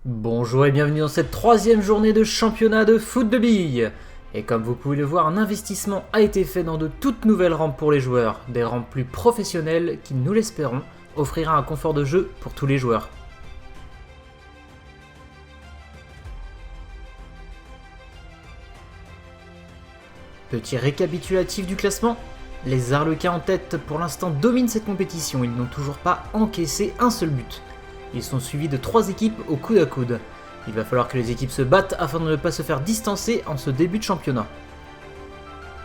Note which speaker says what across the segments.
Speaker 1: Bonjour et bienvenue dans cette troisième journée de championnat de foot de billes. Et comme vous pouvez le voir, un investissement a été fait dans de toutes nouvelles rampes pour les joueurs, des rampes plus professionnelles qui, nous l'espérons, offrira un confort de jeu pour tous les joueurs. Petit récapitulatif du classement, les Arlequins en tête pour l'instant dominent cette compétition, ils n'ont toujours pas encaissé un seul but. Ils sont suivis de 3 équipes au coude à coude. Il va falloir que les équipes se battent afin de ne pas se faire distancer en ce début de championnat.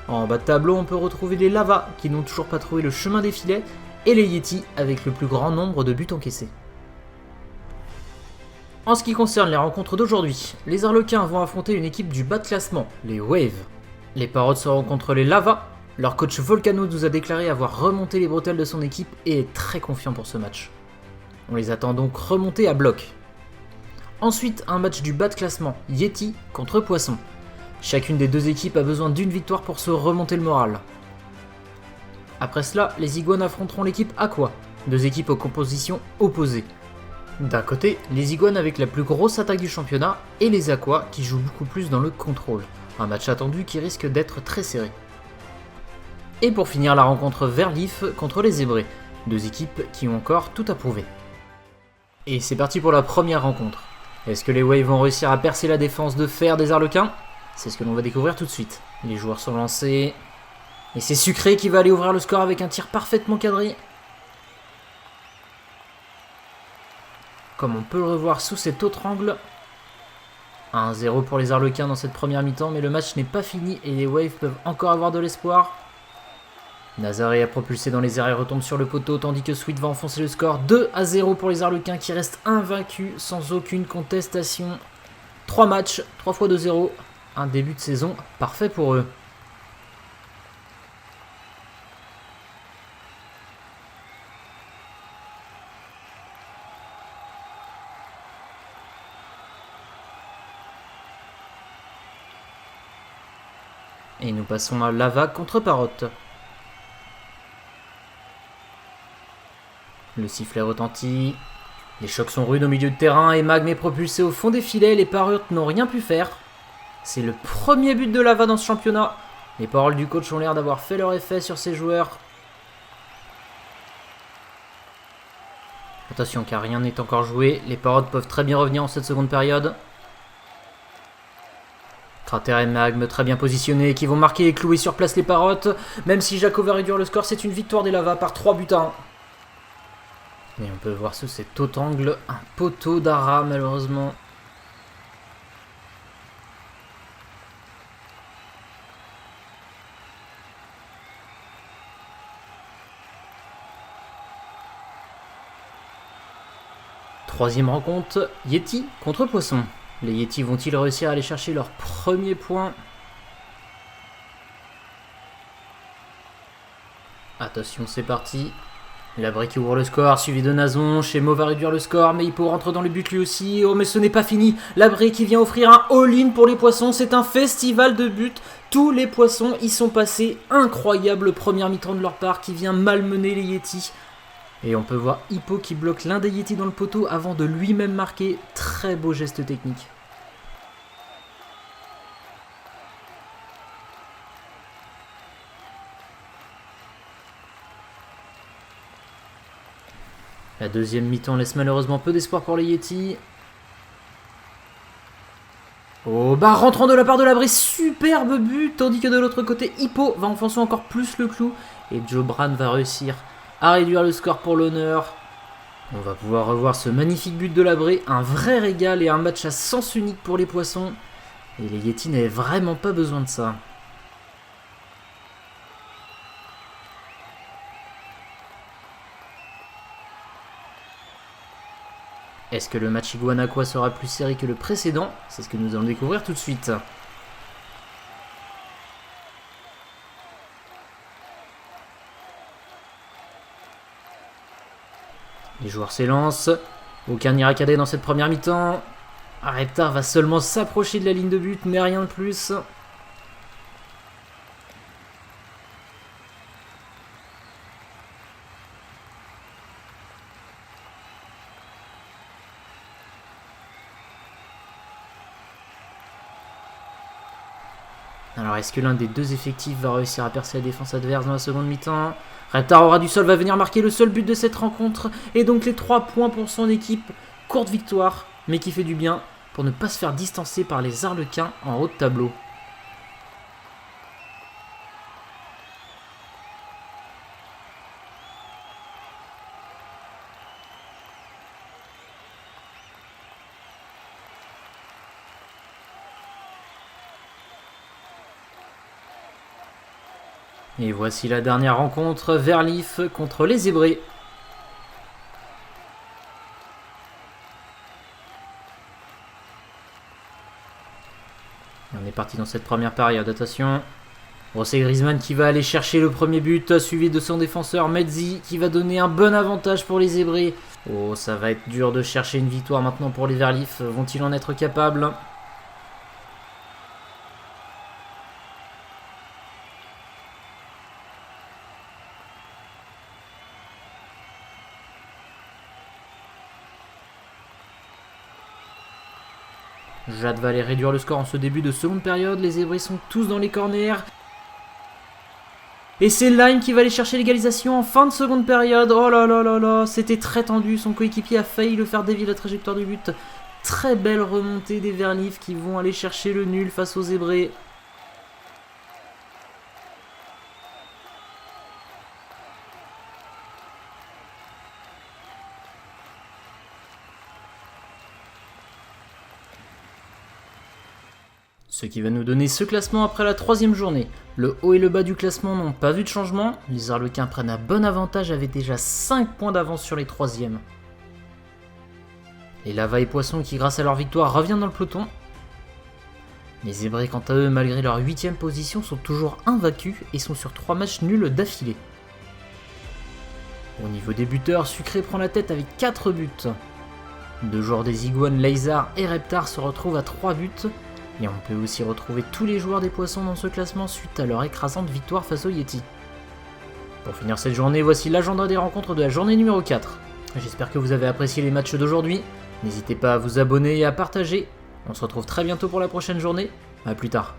Speaker 1: En bas de tableau, on peut retrouver les Lava qui n'ont toujours pas trouvé le chemin des filets et les Yeti avec le plus grand nombre de buts encaissés. En ce qui concerne les rencontres d'aujourd'hui, les Arlequins vont affronter une équipe du bas de classement, les Waves. Les Parottes seront contre les Lava. Leur coach Volcano nous a déclaré avoir remonté les bretelles de son équipe et est très confiant pour ce match. On les attend donc remonter à bloc. Ensuite, un match du bas de classement, Yeti contre Poisson. Chacune des deux équipes a besoin d'une victoire pour se remonter le moral. Après cela, les Iguanes affronteront l'équipe Aqua, deux équipes aux compositions opposées. D'un côté, les Iguanes avec la plus grosse attaque du championnat et les Aqua qui jouent beaucoup plus dans le contrôle. Un match attendu qui risque d'être très serré. Et pour finir, la rencontre Verlif contre les Zébrés, deux équipes qui ont encore tout à prouver. Et c'est parti pour la première rencontre. Est-ce que les Waves vont réussir à percer la défense de fer des Arlequins? C'est ce que l'on va découvrir tout de suite. Les joueurs sont lancés. Et c'est Sucré qui va aller ouvrir le score avec un tir parfaitement cadré. Comme on peut le revoir sous cet autre angle. 1-0 pour les Arlequins dans cette première mi-temps, mais le match n'est pas fini et les Waves peuvent encore avoir de l'espoir. Nazaré a propulsé dans les airs et retombe sur le poteau tandis que Sweet va enfoncer le score. 2-0 pour les Arlequins qui restent invaincus sans aucune contestation. 3 matchs, 3 fois 2-0. Un début de saison parfait pour eux. Et nous passons à Lava contre Parotte. Le sifflet retentit. Les chocs sont rudes au milieu de terrain et Magme est propulsé au fond des filets. Les Parottes n'ont rien pu faire. C'est le premier but de Lava dans ce championnat. Les paroles du coach ont l'air d'avoir fait leur effet sur ses joueurs. Attention car rien n'est encore joué. Les Parottes peuvent très bien revenir en cette seconde période. Crater et Magme très bien positionnés qui vont marquer et clouer sur place les Parottes. Même si Jaco va réduire le score, c'est une victoire des Lava par 3 buts à 1. Et on peut voir sous cet autre angle un poteau d'Ara malheureusement. Troisième rencontre, Yeti contre Poisson. Les Yeti vont-ils réussir à aller chercher leur premier point? Attention, c'est parti. Labri qui ouvre le score, suivi de Nazon. Chemo va réduire le score, mais Hippo rentre dans le but lui aussi. Oh, mais ce n'est pas fini. Labri qui vient offrir un all-in pour les Poissons. C'est un festival de buts. Tous les Poissons y sont passés. Incroyable première mi-temps de leur part qui vient malmener les Yeti. Et on peut voir Hippo qui bloque l'un des Yeti dans le poteau avant de lui-même marquer. Très beau geste technique. La deuxième mi-temps laisse malheureusement peu d'espoir pour les Yeti. Oh bah rentrant de la part de Labri, superbe but, tandis que de l'autre côté, Hippo va enfoncer encore plus le clou. Et Joe Bran va réussir à réduire le score pour l'honneur. On va pouvoir revoir ce magnifique but de Labri, un vrai régal et un match à sens unique pour les Poissons. Et les Yeti n'avaient vraiment pas besoin de ça. Est-ce que le match Iguanaqua sera plus serré que le précédent? C'est ce que nous allons découvrir tout de suite. Les joueurs s'élancent. Aucun Irakadé dans cette première mi-temps. Reptar va seulement s'approcher de la ligne de but, mais rien de plus. Alors est-ce que l'un des deux effectifs va réussir à percer la défense adverse dans la seconde mi-temps? Reptar Aura du Sol va venir marquer le seul but de cette rencontre. Et donc les 3 points pour son équipe. Courte victoire, mais qui fait du bien pour ne pas se faire distancer par les Arlequins en haut de tableau. Et voici la dernière rencontre, Verlif contre les Zébrés. Et on est parti dans cette première période, attention. Bon, c'est Griezmann qui va aller chercher le premier but, suivi de son défenseur Mezzi qui va donner un bon avantage pour les Zébrés. Oh, ça va être dur de chercher une victoire maintenant pour les Verlif. Vont-ils en être capables ? Jade va aller réduire le score en ce début de seconde période. Les Zébrés sont tous dans les corners. Et c'est Lime qui va aller chercher l'égalisation en fin de seconde période. Oh là là là là, c'était très tendu. Son coéquipier a failli le faire dévier la trajectoire du but. Très belle remontée des Verlif qui vont aller chercher le nul face aux Zébrés. Ce qui va nous donner ce classement après la 3e journée. Le haut et le bas du classement n'ont pas vu de changement. Les Arlequins prennent un bon avantage avec déjà 5 points d'avance sur les 3e. Les Lava et Poissons qui grâce à leur victoire reviennent dans le peloton. Les Zébrés quant à eux malgré leur 8e position sont toujours invaincus et sont sur 3 matchs nuls d'affilée. Au niveau des buteurs, Sucré prend la tête avec 4 buts. 2 joueurs des Iguanes, Leizar et Reptar se retrouvent à 3 buts. Et on peut aussi retrouver tous les joueurs des Poissons dans ce classement suite à leur écrasante victoire face au Yeti. Pour finir cette journée, voici l'agenda des rencontres de la journée numéro 4. J'espère que vous avez apprécié les matchs d'aujourd'hui. N'hésitez pas à vous abonner et à partager. On se retrouve très bientôt pour la prochaine journée. A plus tard.